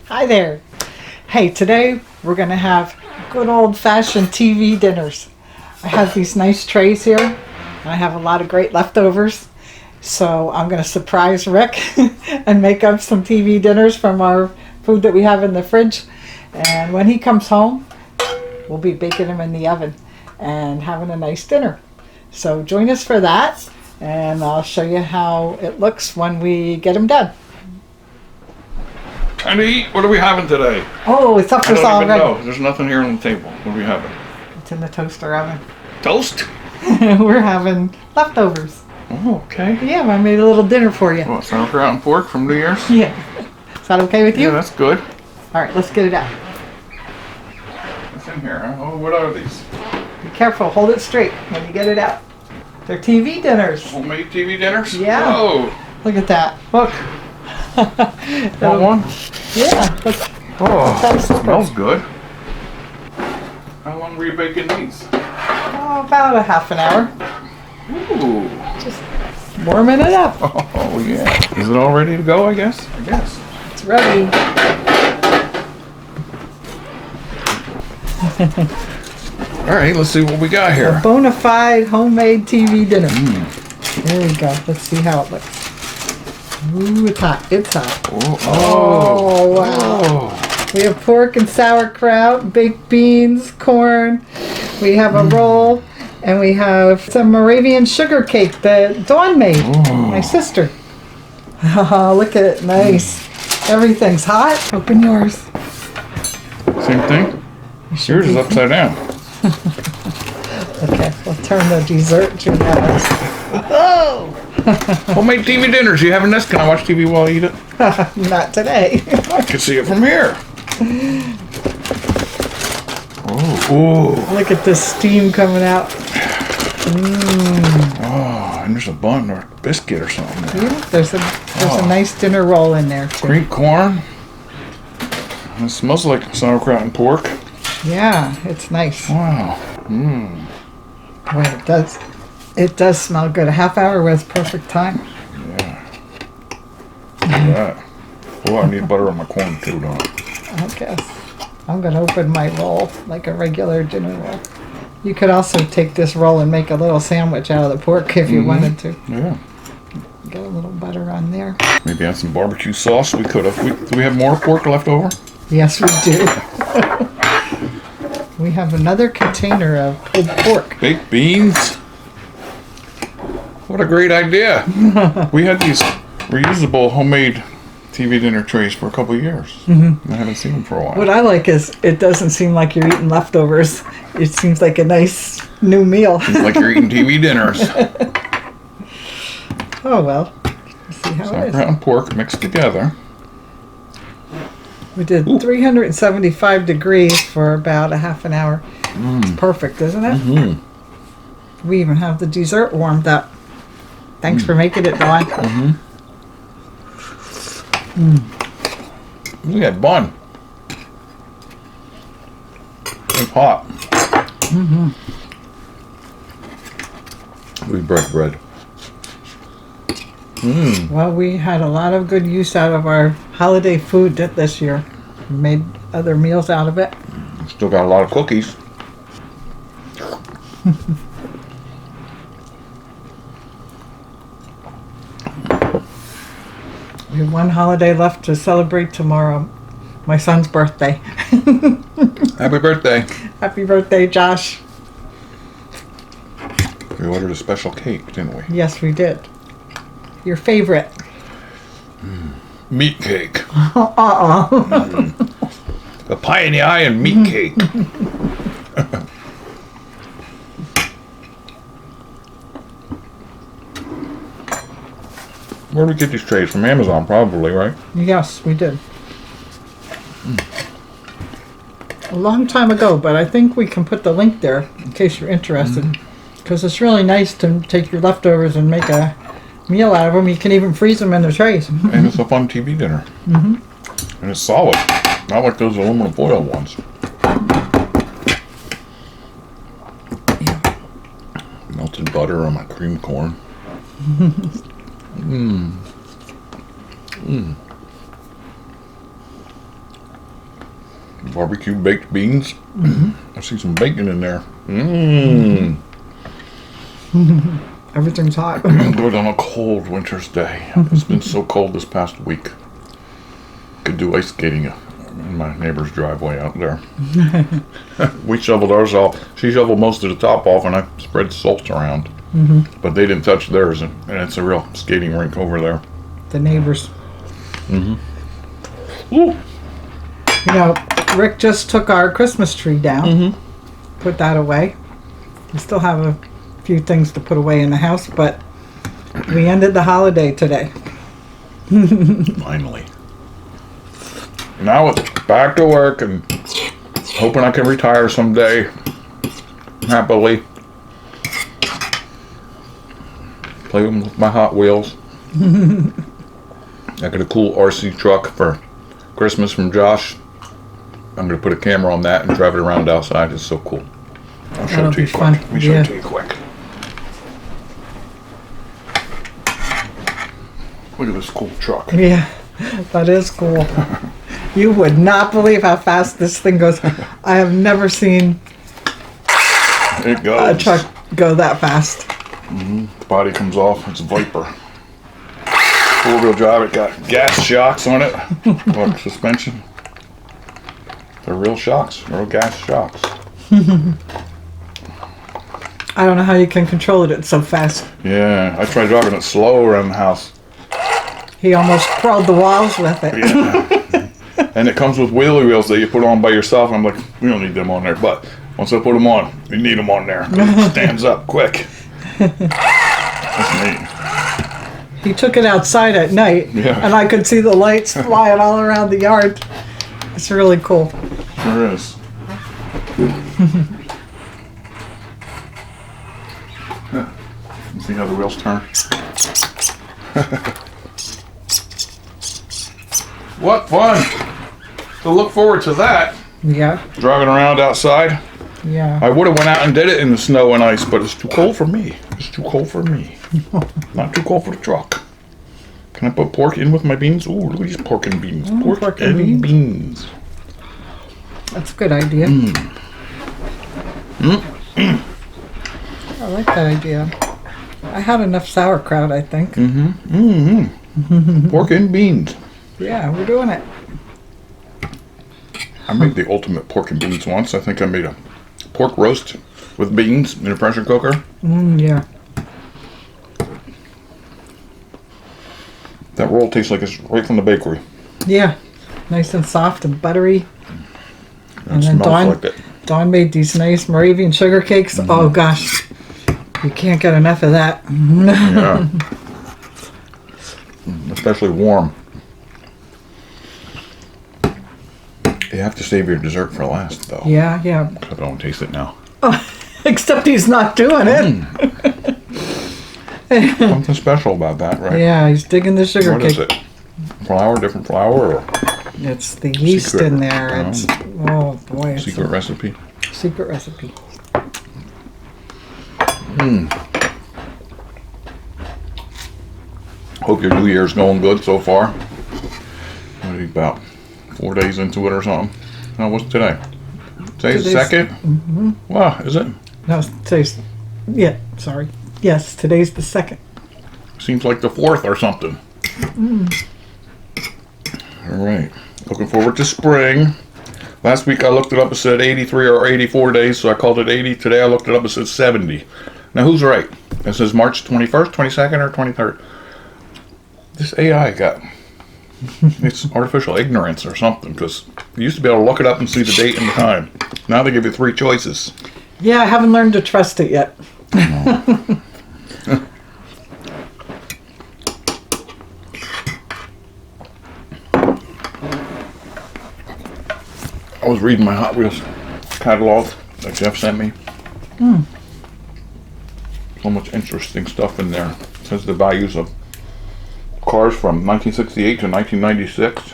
Hi there. Hey, today we're going to have good old-fashioned TV dinners. I have these nice trays here, and I have a lot of great leftovers. So I'm going to surprise Rick and make up some TV dinners from our food that we have in the fridge. And when he comes home, we'll be baking them in the oven and having a nice dinner. So join us for that, and I'll show you how it looks when we get them done. Time to eat. What are we having today? Oh, it's up I don't already. even know. There's nothing here on the table. What are we having? It's in the toaster oven. Toast? We're having leftovers. Oh, okay. Yeah, I made a little dinner for you. What, sauerkraut and pork from New Year's? Yeah. Is that okay with you? Yeah, that's good. All right, let's get it out. What's in here? Huh? Oh, what are these? Be careful. Hold it straight when you get it out. They're TV dinners. Homemade TV dinners? Yeah. Oh. Look at that. Look. Want one? Yeah. Oh, it smells good. How long were you baking these? Oh, about a half an hour. Ooh. Just warming it up. Oh, yeah. Is it all ready to go, I guess? I guess. It's ready. All right, let's see what we got A here. bona fide homemade TV dinner. There we go. Let's see how it looks. Ooh, it's hot. It's hot. Oh, wow. Oh. We have pork and sauerkraut, baked beans, corn. We have a roll, and we have some Moravian sugar cake that Dawn made, my sister. Oh, look at it. Nice. Everything's hot. Open yours. Same thing? Yours is upside down. Okay, we'll turn the dessert to yours. Oh! Homemade TV dinners. You having this? Can I watch TV while I eat it? Not today. I can see it from here. Oh, Look at the steam coming out. oh, and there's a bun or a biscuit or something there. Yeah, there's a nice dinner roll in there too. Green corn. And it smells like sauerkraut and pork. Yeah, it's nice. Wow. Boy, it does. It does smell good. A half hour was perfect time. Yeah. Look at that. Oh, I need butter on my corn too, don't I? I guess. I'm going to open my roll like a regular dinner roll. You could also take this roll and make a little sandwich out of the pork if you wanted to. Yeah. Get a little butter on there. Maybe add some barbecue sauce. We could have. Do we have more pork left over? Yes, we do. We have another container of pulled pork. Baked beans. What a great idea. We had these reusable homemade TV dinner trays for a couple of years. I haven't seen them for a while. What I like is it doesn't seem like you're eating leftovers. It seems like a nice new meal. It's like you're eating TV dinners. Oh, well. Let's see how it Sauerkraut is. and pork mixed together. We did 375 degrees for about a half an hour. It's perfect, isn't it? We even have the dessert warmed up. Thanks for making it, Dawn. Look at that bun. It's hot. We bread. Well, we had a lot of good use out of our holiday food this year. We made other meals out of it. Still got a lot of cookies. We have one holiday left to celebrate tomorrow. My son's birthday. Happy birthday. Happy birthday, Josh. We ordered a special cake, didn't we? Yes, we did. Your favorite. Meat cake. Uh-uh. A pie in the eye and meat cake. Where do we get these trays? From Amazon, probably, right? Yes, we did. A long time ago, but I think we can put the link there in case you're interested. Because it's really nice to take your leftovers and make a meal out of them. You can even freeze them in the trays. And it's a fun TV dinner. And it's solid. Not like those aluminum foil ones. Melted butter on my cream corn. Barbecue baked beans. I see some bacon in there. Everything's hot. Good on a cold winter's day. It's been so cold this past week. Could do ice skating in my neighbor's driveway out there. We shoveled ours off. She shoveled most of the top off, and I spread salt around. But they didn't touch theirs, and it's a real skating rink over there. The neighbors. Ooh. You know, Rick just took our Christmas tree down. Put that away. We still have a few things to put away in the house, but we ended the holiday today. Finally. Now it's back to work and hoping I can retire someday. Happily. Play with my Hot Wheels. I got a cool RC truck for Christmas from Josh. I'm going to put a camera on that and drive it around outside. It's so cool. I'll show it to you quick. Let me show it to you quick. Look at this cool truck. Yeah, that is cool. You would not believe how fast this thing goes. I have never seen It goes. a truck go that fast. The body comes off. It's a Viper. Four-wheel drive. It got gas shocks on it. Like suspension. They're real shocks. Real gas shocks. I don't know how you can control it. It's so fast. Yeah, I tried driving it slow around the house. He almost crawled the walls with it. Yeah. And it comes with wheelie wheels that you put on by yourself. I'm like, we don't need them on there. But once I put them on, we need them on there. It stands up quick. That's neat. He took it outside at night, Yeah. and I could see the lights flying all around the yard. It's really cool. Sure is. See how the wheels turn? What fun to look forward to that. Yeah, Driving around outside. yeah. I would have went out and did it in the snow and ice, but it's too cold for me. It's too cold for me. Not too cold for the truck. Can I put pork in with my beans? Ooh, look at these pork and beans. Pork and beans. That's a good idea. I like that idea. I had enough sauerkraut, I think. Pork and beans. Yeah, we're doing it. I made the ultimate pork and beans once. I think I made a pork roast with beans in a pressure cooker. Yeah. That roll tastes like it's right from the bakery. Yeah. Nice and soft and buttery. And then smells like it. Dawn made these nice Moravian sugar cakes. Oh gosh. You can't get enough of that. Yeah. Especially warm. You have to save your dessert for last, though. Yeah, yeah. I don't taste it now. Except he's not doing it. Something special about that, right? Yeah, he's digging the sugar What cake. is it? Flour, different flour, or It's the yeast Secret. in there. It's oh boy, it's secret recipe? a secret recipe. Hope your New Year's going good so far. What are you, about 4 days into it or something? No, what's today? Today's the Today's- 2nd? Wow, is it? No, today's sorry. Yes, today's the 2nd. Seems like the 4th or something. All right. Looking forward to spring. Last week I looked it up, it said 83 or 84 days, so I called it 80. Today I looked it up, it said 70. Now who's right? It says March 21st, 22nd, or 23rd. This AI got... It's artificial ignorance or something, because you used to be able to look it up and see the date and the time. Now they give you 3 choices. Yeah, I haven't learned to trust it yet. I was reading my Hot Wheels catalog that Jeff sent me. So much interesting stuff in there. It says the values of cars from 1968 to 1996,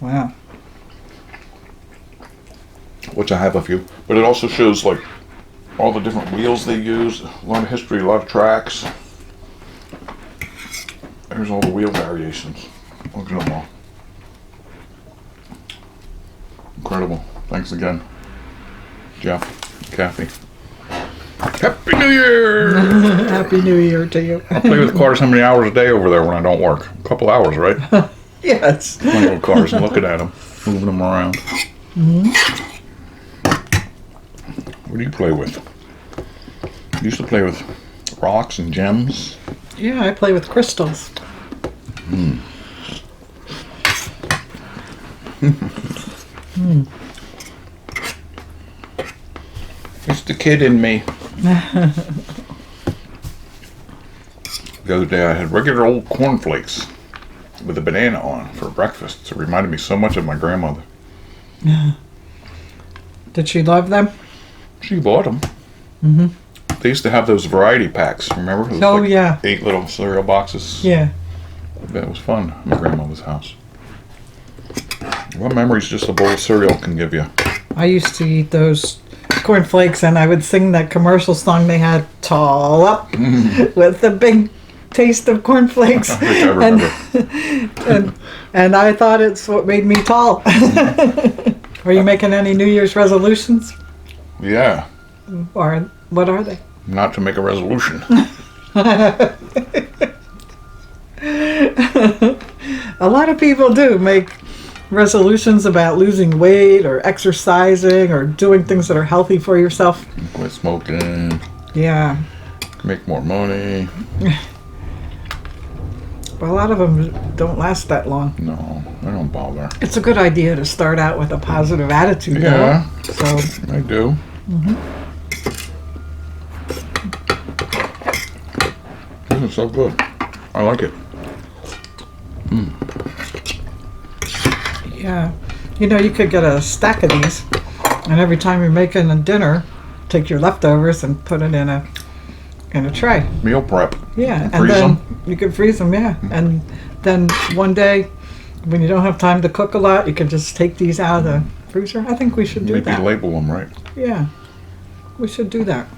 Wow. which I have a few. But it also shows like all the different wheels they use, a lot of history, a lot of tracks. There's all the wheel variations. Look at them all. Incredible. Thanks again, Jeff, Kathy. Happy New Year! Happy New Year to you. I play with cars how many hours a day over there when I don't work? A couple hours, right? Yes. Playing with cars and looking at them, moving them around. What do you play with? You used to play with rocks and gems. Yeah, I play with crystals. It's the kid in me. The other day I had regular old cornflakes with a banana on for breakfast. It reminded me so much of my grandmother. Did she love them? She bought them. They used to have those variety packs, remember? It was Oh, yeah. 8 little cereal boxes. Yeah. That was fun at my grandmother's house. What memories just a bowl of cereal can give you? I used to eat those cornflakes and I would sing that commercial song they had, Tall Up, with the big taste of cornflakes. I think I remember. And I thought it's what made me tall. Are you making any New Year's resolutions? Yeah, Or what are they? not to make a resolution. A lot of people do make resolutions about losing weight or exercising or doing things that are healthy for yourself. Quit smoking, Yeah. make more money. But a lot of them don't last that long. No, I don't bother. It's a good idea to start out with a positive attitude. Yeah. Though. So, I do. This is so good. I like it. yeah. You know, you could get a stack of these, and every time you're making a dinner, take your leftovers and put it in a tray. Meal prep. Yeah, and Freeze then them? you can freeze them. Yeah, and then one day, when you don't have time to cook a lot, you can just take these out of the freezer. I think we should do Maybe that. label them right. Yeah, we should do that.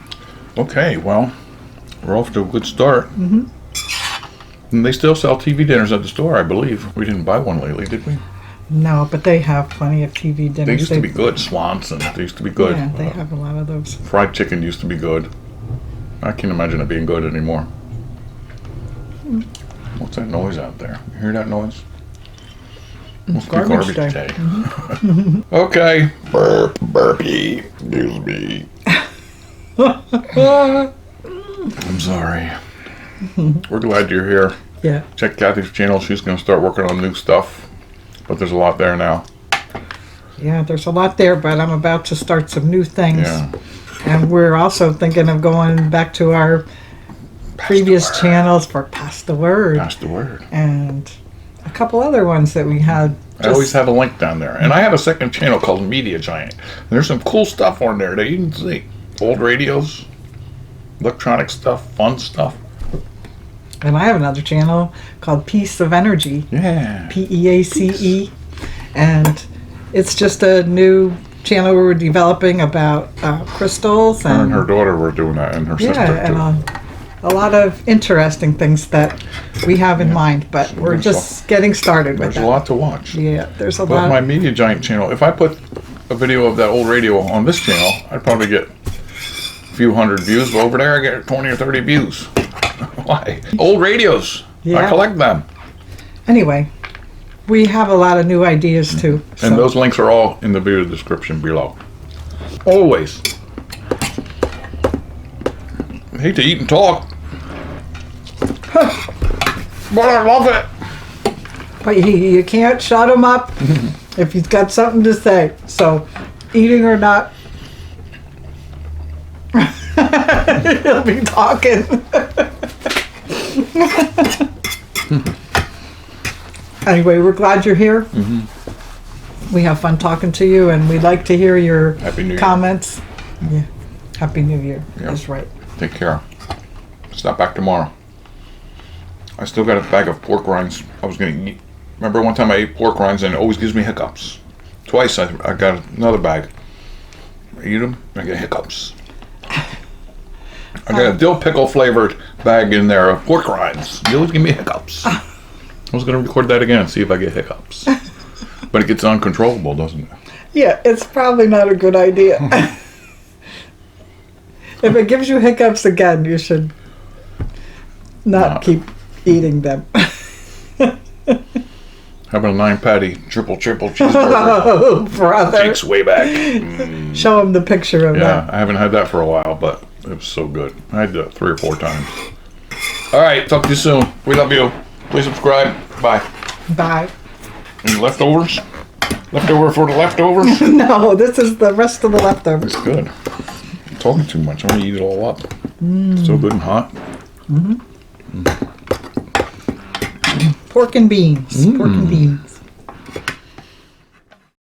Okay, well, we're off to a good start. And they still sell TV dinners at the store, I believe. We didn't buy one lately, did we? No, but they have plenty of TV dinners. They used to be good. Swanson. They used to be good. Yeah, they have a lot of those. Fried chicken used to be good. I can't imagine it being good anymore. What's that noise out there? You hear that noise? Must be Garbage day. day. Okay. Burp, burpee. Excuse me. I'm sorry. We're glad you're here. Yeah. Check Kathy's channel. She's going to start working on new stuff. But there's a lot there now. Yeah, there's a lot there, but I'm about to start some new things. Yeah. And we're also thinking of going back to our previous channels for Pass the Word. Pass the word. And a couple other ones that we had. I always have a link down there. And I have a second channel called Media Giant. And there's some cool stuff on there that you can see. Old radios, electronic stuff, fun stuff. And I have another channel called Piece of Energy. Yeah. PEACE. And it's just a new channel we're developing about crystals. Her and her daughter were doing that, and her Yeah, sister too. and a lot of interesting things that we have in mind, but we're there's just getting started with There's that. a lot to watch. Yeah, there's a But lot. my Media Giant channel, if I put a video of that old radio on this channel, I'd probably get a few hundred views. But over there, I get 20 or 30 views. Why? Old radios. I Yeah. collect them. Anyway, we have a lot of new ideas too. So. And those links are all in the video description below. Always. I hate to eat and talk. But I love it. But you can't shut him up if he's got something to say. So, eating or not, he'll be talking. Anyway, we're glad you're here. We have fun talking to you, and we'd like to hear your Happy New Year. comments. Yeah, Happy New Year. Yeah. That's right. Take care. Stop back tomorrow. I still got a bag of pork rinds I was going to eat. Remember one time I ate pork rinds and it always gives me hiccups. Twice I got another bag. I eat them and I get hiccups. I got a dill pickle flavored bag in there of pork rinds. They always give me hiccups. I was going to record that again and see if I get hiccups. But it gets uncontrollable, doesn't it? Yeah, it's probably not a good idea. If it gives you hiccups again, you should not keep eating them. Having a 9-patty triple cheeseburger Oh, brother. takes way back. Show him the picture of Yeah, that. I haven't had that for a while, but it was so good. I had that 3 or 4 times. All right, talk to you soon. We love you. Please subscribe. Bye. Bye. Any leftovers? Leftover for the leftovers? No, this is the rest of the leftovers. It's good. I'm talking too much. I'm going to eat it all up. So good and hot. Pork and beans. Pork and beans.